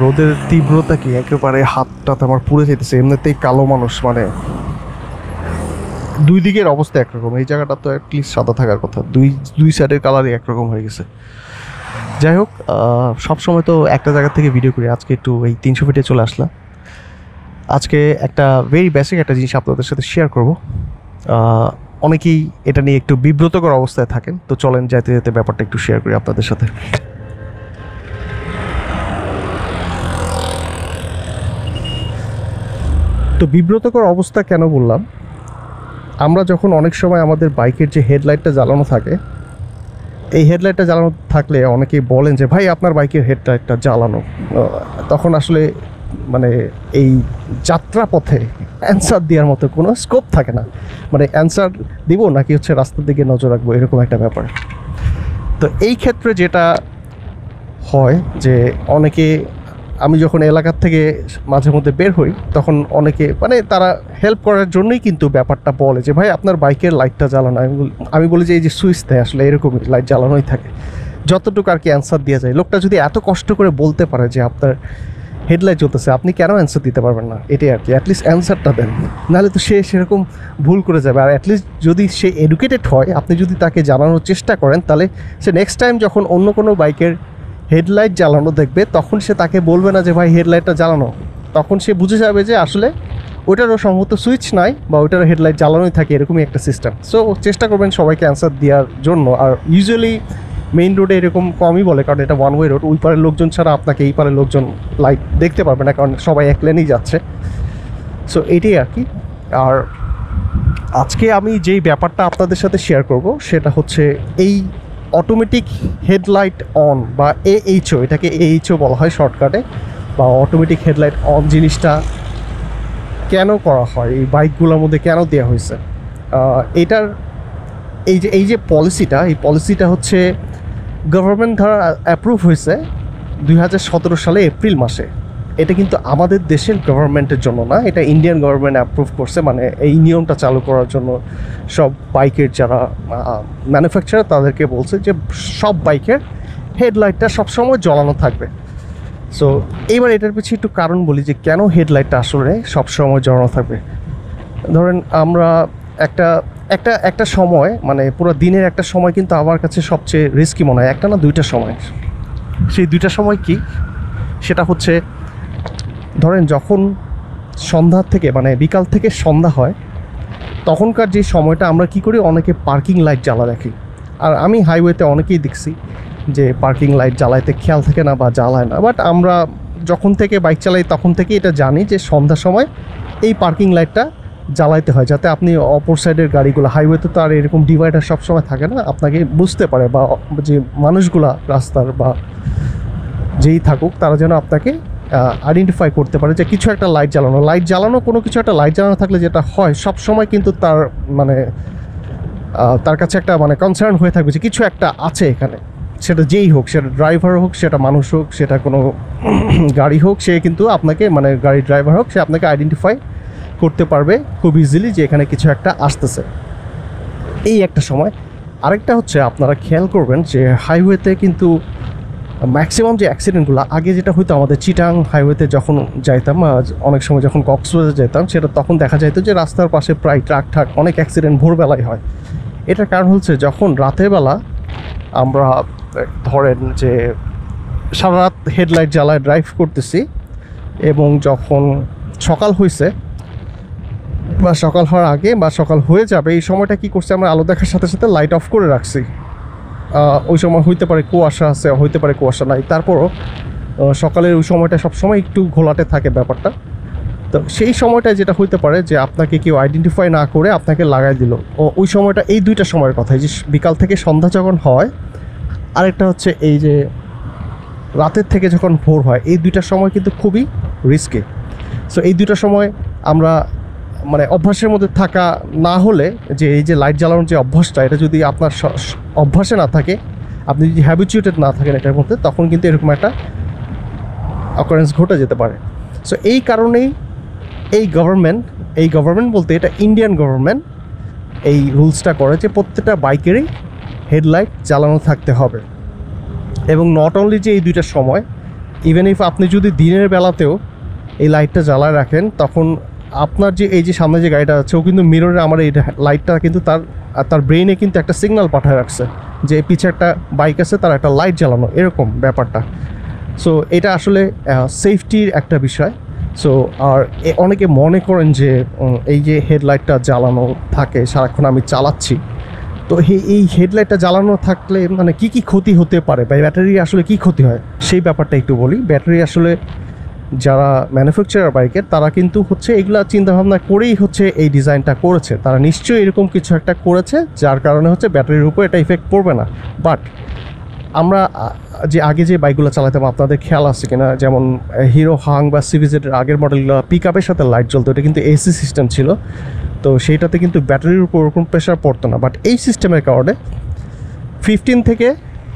রোদের তীব্রতা কি একেবারে হাতটা তো আমার পুড়ে যেতেছে। এমনিতেই কালো মানুষ, মানে দুই দিকের অবস্থা একরকম। এই জায়গাটা তো অ্যাটলিস্ট সাদা থাকার কথা, দুই দুই সাইডের কালারই একরকম হয়ে গেছে। যাই হোক, সবসময় তো একটা জায়গা থেকে ভিডিও করি, আজকে একটু এই 300 ফিটে চলে আসলাম। আজকে একটা ভেরি বেসিক একটা জিনিস আপনাদের সাথে শেয়ার করব। অনেকেই এটা নিয়ে একটু বিব্রতকর অবস্থায় থাকেন, তো চলেন যেতে যেতে ব্যাপারটা একটু শেয়ার করি আপনাদের সাথে। তো বিব্রতকর অবস্থা কেন বললাম, আমরা যখন অনেক সময় আমাদের বাইকের যে হেডলাইটটা জ্বালানো থাকে, এই হেডলাইটটা জ্বালানো থাকলে অনেকেই বলেন যে ভাই আপনার বাইকের হেডলাইটটা জ্বালানো, তখন আসলে মানে এই যাত্রাপথে অ্যান্সার দেওয়ার মতো কোনো স্কোপ থাকে না। মানে অ্যান্সার দিব নাকি হচ্ছে রাস্তার দিকে নজর রাখবো, এরকম একটা ব্যাপার। তো এই ক্ষেত্রে যেটা হয় যে অনেকে, আমি যখন এলাকার থেকে মাঝে মধ্যে বের হই তখন অনেকে মানে তারা হেল্প করার জন্যই কিন্তু ব্যাপারটা বলে যে ভাই আপনার বাইকের লাইটটা জ্বালানো। আমি বলি যে এই যে সুইচ দেয় আসলে এরকমই লাইট জ্বালানোই থাকে, যতটুকু আর কি অ্যান্সার দেওয়া যায়। লোকটা যদি এত কষ্ট করে বলতে পারে যে আপনার হেডলাইট জ্বলতেছে, আপনি কেন অ্যান্সার দিতে পারবেন না? এটাই আর কি, অ্যাটলিস্ট অ্যান্সারটা দেন, নাহলে তো সে সেরকম ভুল করে যাবে। আর অ্যাটলিস্ট যদি সে এডুকেটেড হয়, আপনি যদি তাকে জানানোর চেষ্টা করেন, তাহলে সে নেক্সট টাইম যখন অন্য কোনো বাইকের হেডলাইট জ্বালানো দেখবে তখন সে তাকে বলবে না যে ভাই হেডলাইটটা জ্বালানো, তখন সে বুঝে যাবে যে আসলে ওইটারও সম্ভবত সুইচ নাই বা ওইটারও হেডলাইট জ্বালানোই থাকে, এরকমই একটা সিস্টেম। সো চেষ্টা করবেন সবাইকে অ্যান্সার দেওয়ার জন্য। আর ইউজুয়ালি মেইন রোডে এরকম কমই বলে, কারণ এটা ওয়ান ওয়ে রোড, ওই পারের লোকজন ছাড়া আপনাকে এই পারের লোকজন লাইট দেখতে পারবে না, কারণ সবাই এক লেনেই যাচ্ছে। সো এটাই আর কি। আর আজকে আমি যেই ব্যাপারটা আপনাদের সাথে শেয়ার করব সেটা হচ্ছে এই অটোমেটিক হেডলাইট অন বা AHO, এটাকে AHO বলা হয় শর্টকাটে, বা অটোমেটিক হেডলাইট অন জিনিসটা কেন করা হয়, এই বাইকগুলোর মধ্যে কেন দেওয়া হয়েছে। এটার এই যে পলিসিটা, এই পলিসিটা হচ্ছে গভর্নমেন্ট দ্বারা অ্যাপ্রুভ হয়েছে 2017 সালে এপ্রিল মাসে। এটা কিন্তু আমাদের দেশের গভর্নমেন্টের জন্য না, এটা ইন্ডিয়ান গভর্নমেন্ট অ্যাপ্রুভ করছে। মানে এই নিয়মটা চালু করার জন্য সব বাইকের যারা ম্যানুফ্যাকচারার তাদেরকে বলছে যে সব বাইকের হেডলাইটটা সবসময় জ্বালানো থাকবে। সো এইবার এটার পিছিয়ে একটু কারণ বলি যে কেন হেডলাইটটা আসলে সবসময় জ্বালানো থাকবে। ধরেন আমরা একটা সময়, মানে পুরো দিনের একটা সময় কিন্তু আমার কাছে সবচেয়ে রিস্কি মনে হয়, একটা না দুইটা সময়। সেই দুইটা সময় কি, সেটা হচ্ছে ধরেন যখন সন্ধ্যা থেকে মানে বিকাল থেকে সন্ধ্যা হয়, তখনকার যে সময়টা আমরা কি করি, অনেকে পার্কিং লাইট জ্বালা রাখি। আর আমি হাইওয়েতে অনেকেই দেখছি যে পার্কিং লাইট জ্বালাইতে খেয়াল থাকে না বা জ্বালায় না। বাট আমরা যখন থেকে বাইক চালাই তখন থেকে এটা জানি যে সন্ধ্যার সময় এই পার্কিং লাইটটা জ্বালাইতে হয়, যাতে আপনি অপর সাইডের গাড়িগুলো, হাইওয়েতে তো আর এরকম ডিভাইডার সবসময় থাকে না, আপনাকে বুঝতে পারে, বা যে মানুষগুলা রাস্তার বা যেই থাকুক তারা যেন আপনাকে আইডেন্টিফাই করতে পারে যে কিছু একটা লাইট জ্বালানো, কোনো কিছু একটা লাইট জ্বালানো থাকলে যেটা হয় সব সময় কিন্তু তার মানে তার কাছে একটা মানে কনসার্ন হয়ে থাকবে যে কিছু একটা আছে এখানে। সেটা যেই হোক, সেটা ড্রাইভার হোক, সেটা মানুষ হোক, সেটা কোনো গাড়ি হোক, সে কিন্তু আপনাকে মানে গাড়ি ড্রাইভার হোক, সে আপনাকে আইডেন্টিফাই করতে পারবে খুব ইজিলি যে এখানে কিছু একটা আসতেছে। এই একটা সময়। আরেকটা হচ্ছে আপনারা খেয়াল করবেন যে হাইওয়েতে কিন্তু ম্যাক্সিমাম যে অ্যাক্সিডেন্টগুলো আগে যেটা হতো, আমাদের চিটাং হাইওয়েতে যখন যাইতাম, অনেক সময় যখন কক্সবাজার যেতাম, সেটা তখন দেখা যাইতো যে রাস্তার পাশে প্রায় ট্রাক অনেক অ্যাক্সিডেন্ট ভোরবেলায় হয়। এটার কারণ হচ্ছে যখন রাতের বেলা আমরা ধরেন যে সারা রাত হেডলাইট জ্বালায় ড্রাইভ করতেছি, এবং যখন সকাল হয়েছে বা সকাল হওয়ার আগে বা সকাল হয়ে যাবে, এই সময়টা কি করছে, আমরা আলো দেখার সাথে সাথে লাইট অফ করে রাখছি। ওই সময় হইতে পারে কুয়াশা আছে, হইতে পারে কুয়াশা নাই, তারপরও সকালের ওই সময়টা সবসময় একটু ঘোলাটে থাকে ব্যাপারটা। তো সেই সময়টায় যেটা হইতে পারে যে আপনাকে কেউ আইডেন্টিফাই না করে আপনাকে লাগাই দিল। ওই সময়টা, এই দুইটা সময়ের কথা, যে বিকাল থেকে সন্ধ্যা যখন হয়, আরেকটা হচ্ছে এই যে রাতের থেকে যখন ভোর হয়, এই দুইটা সময় কিন্তু খুবই রিস্কি। সো এই দুইটা সময় আমরা মানে অভ্যাসের মধ্যে থাকা না হলে, যে এই যে লাইট জ্বালানোর যে অভ্যাসটা, এটা যদি আপনার অভ্যাসে না থাকে, আপনি যদি হ্যাবিচুয়েটেড না থাকেন এটার মধ্যে, তখন কিন্তু এরকম একটা অকারেন্স ঘটে যেতে পারে। সো এই কারণেই এই গভর্নমেন্ট বলতে এটা ইন্ডিয়ান গভর্নমেন্ট এই রুলসটা করে যে প্রত্যেকটা বাইকেরই হেডলাইট জ্বালানো থাকতে হবে। এবং নট অনলি যে এই দুইটা সময়, ইভেন ইফ আপনি যদি দিনের বেলাতেও এই লাইটটা জ্বালায় রাখেন, তখন আপনার যে এই যে সামনে যে গাড়িটা আছে ও কিন্তু মিররে আমার এই লাইটটা কিন্তু তার ব্রেইনে কিন্তু একটা সিগন্যাল পাঠায় রাখছে যে পিছে একটা বাইক আছে, তার একটা লাইট জ্বালানো, এরকম ব্যাপারটা। সো এটা আসলে সেফটির একটা বিষয়। সো আর অনেকে মনে করেন যে এই যে হেডলাইটটা জ্বালানো থাকে সারাক্ষণ আমি চালাচ্ছি, তো এই হেডলাইটটা জ্বালানো থাকলে মানে কি কি ক্ষতি হতে পারে বা ব্যাটারি আসলে কি ক্ষতি হয় সেই ব্যাপারটা একটু বলি। ব্যাটারি আসলে যারা ম্যানুফ্যাকচারার বাইকের তারা কিন্তু হচ্ছে এগুলা চিন্তাভাবনা করেই হচ্ছে এই ডিজাইনটা করেছে, তারা নিশ্চয়ই এরকম কিছু একটা করেছে যার কারণে হচ্ছে ব্যাটারির উপর এটা ইফেক্ট পড়বে না। বাট আমরা যে আগে যে বাইকগুলো চালাতাম আপনাদের খেয়াল আছে কিনা, যেমন হিরো হাং বা সিভিজেডের আগের মডেলগুলো পিক আপের সাথে লাইট জ্বলতো, এটা কিন্তু এসি সিস্টেম ছিল, তো সেইটাতে কিন্তু ব্যাটারির উপর ওরকম প্রেশার পড়তো না। বাট এই সিস্টেমের কারণে 15 থেকে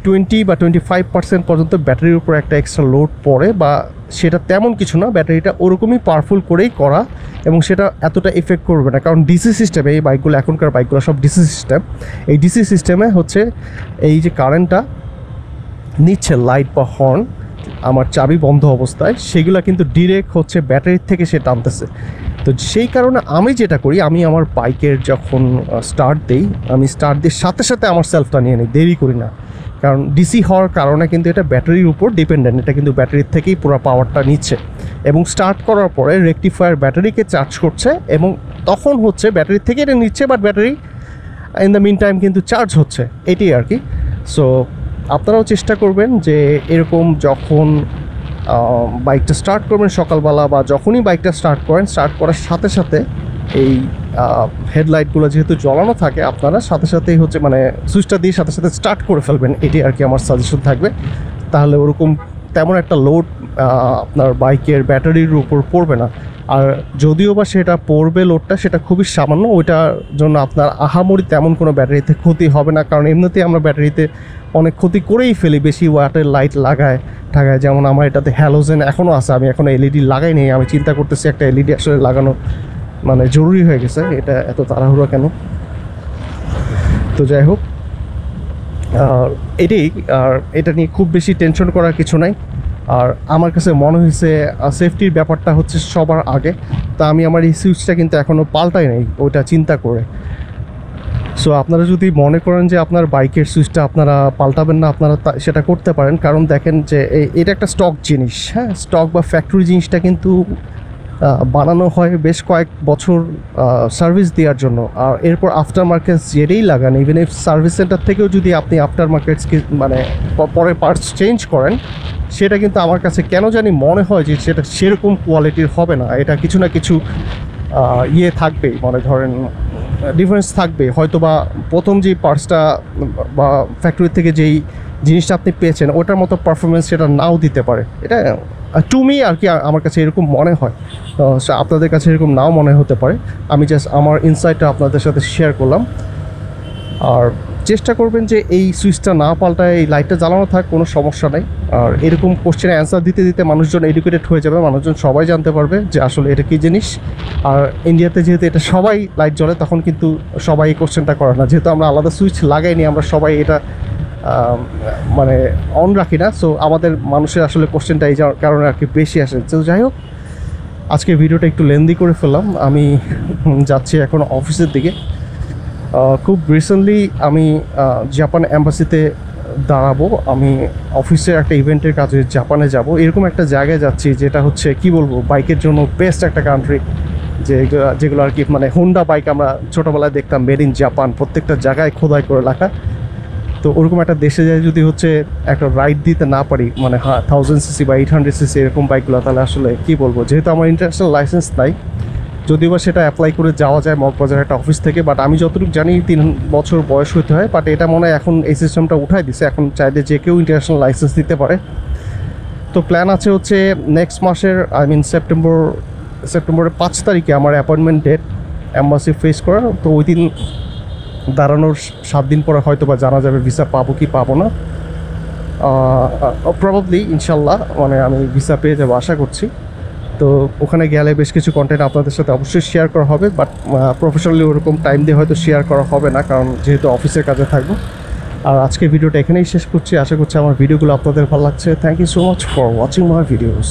20 বা 25% পর্যন্ত ব্যাটারির উপর একটা এক্সট্রা লোড পড়ে, বা সেটা তেমন কিছু না, ব্যাটারিটা ওরকমই পাওয়ারফুল করেই করা এবং সেটা এতটা এফেক্ট করবে না, কারণ ডিসি সিস্টেমে এই বাইকগুলো, এখনকার বাইকগুলো সব ডিসি সিস্টেম। এই ডিসি সিস্টেমে হচ্ছে এই যে কারেন্টটা নিচ্ছে লাইট বা হর্ন আমার চাবি বন্ধ অবস্থায়, সেগুলো কিন্তু ডিরেক্ট হচ্ছে ব্যাটারির থেকে সে টানতেছে। তো সেই কারণে আমি যেটা করি, আমি আমার বাইকের যখন স্টার্ট দিই, আমি স্টার্ট দিয়ে সাথে সাথে আমার সেলফটা নিয়ে নিই, দেরি করি না, কারণ ডিসি হওয়ার কারণে কিন্তু এটা ব্যাটারির উপর ডিপেন্ডেন্ট, এটা কিন্তু ব্যাটারির থেকেই পুরো পাওয়ারটা নিচ্ছে এবং স্টার্ট করার পরে রেকটিফায়ার ব্যাটারিকে চার্জ করছে এবং তখন হচ্ছে ব্যাটারির থেকে এটা নিচ্ছে, but battery in the meantime কিন্তু চার্জ হচ্ছে, এটাই আর কি। সো আপনারাও চেষ্টা করবেন যে এরকম যখন বাইকটা স্টার্ট করবেন সকালবেলা বা যখনই বাইকটা স্টার্ট করেন, স্টার্ট করার সাথে সাথে এই হেডলাইটগুলো যেহেতু জ্বলানো থাকে, আপনারা সাথে সাথেই হচ্ছে মানে সুইচটা দিয়ে সাথে সাথে স্টার্ট করে ফেলবেন, এটাই আর কি আমার সাজেশন থাকবে। তাহলে ওরকম তেমন একটা লোড আপনার বাইকের ব্যাটারির উপর পড়বে না। আর যদিও বা সেটা পড়বে লোডটা, সেটা খুবই সামান্য, ওইটার জন্য আপনার আহামরি তেমন কোনো ব্যাটারিতে ক্ষতি হবে না, কারণ এমনিতেই আমরা ব্যাটারিতে অনেক ক্ষতি করেই ফেলি বেশি ওয়াটের লাইট লাগায় ঢাকায়। যেমন আমার এটাতে হ্যালোজেন এখনও আছে, আমি এখনও এলইডি লাগাই নেই, আমি চিন্তা করতেছি একটা এলইডি আসলে লাগানো মানে জরুরি হয়ে গেছে, এটা এত তাড়াহুড়ো কেন। তো যাই হোক, এটাই, আর এটা নিয়ে খুব বেশি টেনশন করার কিছু নাই। আর আমার কাছে মনে হয়েছে সেফটির ব্যাপারটা হচ্ছে সবার আগে, তা আমি আমার এই সুইচটা কিন্তু এখনও পাল্টাই নাই ওইটা চিন্তা করে। সো আপনারা যদি মনে করেন যে আপনার বাইকের সুইচটা আপনারা পাল্টাবেন না, আপনারা সেটা করতে পারেন, কারণ দেখেন যে এটা একটা স্টক জিনিস, হ্যাঁ, স্টক বা ফ্যাক্টরি জিনিসটা কিন্তু বানানো হয় বেশ কয়েক বছর সার্ভিস দেওয়ার জন্য, আর এরপর আফটার মার্কেটস যেটাই লাগান, ইভেন ইফ সার্ভিস সেন্টার থেকেও যদি আপনি আফটার মার্কেটসকে মানে পরে পার্টস চেঞ্জ করেন, সেটা কিন্তু আমার কাছে কেন জানি মনে হয় যে সেটা সেরকম কোয়ালিটির হবে না, এটা কিছু না কিছু ইয়ে থাকবেই, মনে ধরেন ডিফারেন্স থাকবে, হয়তো বা প্রথম যে পার্টসটা বা ফ্যাক্টরি থেকে যেই জিনিসটা আপনি পেয়েছেন ওটার মতো পারফরমেন্স সেটা নাও দিতে পারে, এটা টু মি আর কি, আমার কাছে এরকম মনে হয়, আপনাদের কাছে এরকম নাও মনে হতে পারে। আমি জাস্ট আমার ইনসাইটটা আপনাদের সাথে শেয়ার করলাম। আর চেষ্টা করবেন যে এই সুইচটা না পাল্টায় এই লাইটটা জ্বালানো থাক, কোনো সমস্যা নেই। আর এরকম কোশ্চেনে অ্যান্সার দিতে দিতে মানুষজন এডুকেটেড হয়ে যাবে, মানুষজন সবাই জানতে পারবে যে আসলে এটা কী জিনিস। আর ইন্ডিয়াতে যেহেতু এটা সবাই লাইট জ্বলে, তখন কিন্তু সবাই এই কোশ্চেনটা করে না, যেহেতু আমরা আলাদা সুইচ লাগাইনি, আমরা সবাই এটা মানে অন রাখি না, সো আমাদের মানুষের আসলে কোশ্চেনটা এই কারণে আর কি বেশি আসে। তো যাই হোক, আজকে ভিডিওটা একটু লেন্দি করে ফেললাম, আমি যাচ্ছি এখন অফিসের দিকে। খুব রিসেন্টলি আমি জাপান অ্যাম্বাসিতে দাঁড়াবো, আমি অফিসের একটা ইভেন্টের কাজে জাপানে যাব, এরকম একটা জায়গায় যাচ্ছি যেটা হচ্ছে কি বলবো বাইকের জন্য বেস্ট একটা কান্ট্রি, যেগুলো আর কি মানে হোন্ডা বাইক আমরা ছোটোবেলায় দেখতাম মেড ইন জাপান, প্রত্যেকটা জায়গায় খোদাই করে রাখা। তো ওরকম একটা দেশে যায় যদি হচ্ছে একটা রাইড দিতে না পারি, মানে 1000cc বা 800cc এরকম বাইকগুলো, তাহলে আসলে কি বলবো, যেহেতু আমার ইন্টারন্যাশনাল লাইসেন্স নাই, যদিও বা সেটা অ্যাপ্লাই করে যাওয়া যায় মগবাজার একটা অফিস থেকে, বাট আমি যতটুকু জানি 3 বছর বয়স হতে হয়, বাট এটা মনে হয় এখন এই সিস্টেমটা উঠাই দিছে, এখন চাইলে যে কেউ ইন্টারন্যাশনাল লাইসেন্স দিতে পারে। তো প্ল্যান আছে হচ্ছে নেক্সট মাসের সেপ্টেম্বরের 5 তারিখে আমার অ্যাপয়েন্টমেন্ট ডেট অ্যাম্বাসি ফেস করার। তো ওই দিন দাঁড়ানোর 7 দিন পরে হয়তো বা জানা যাবে ভিসা পাবো কি পাবো না, প্রবাবলি ইনশাল্লাহ মানে আমি ভিসা পেয়ে যাবো আশা করছি। তো ওখানে গেলে বেশ কিছু কন্টেন্ট আপনাদের সাথে অবশ্যই শেয়ার করা হবে, বাট প্রফেশনালি ওরকম টাইম দিয়ে হয়তো শেয়ার করা হবে না, কারণ যেহেতু অফিসের কাজে থাকবো। আর আজকে ভিডিওটা এখানেই শেষ করছি। আশা করছি আমার ভিডিওগুলো আপনাদের ভালো লাগছে। Thank you so much for watching my videos.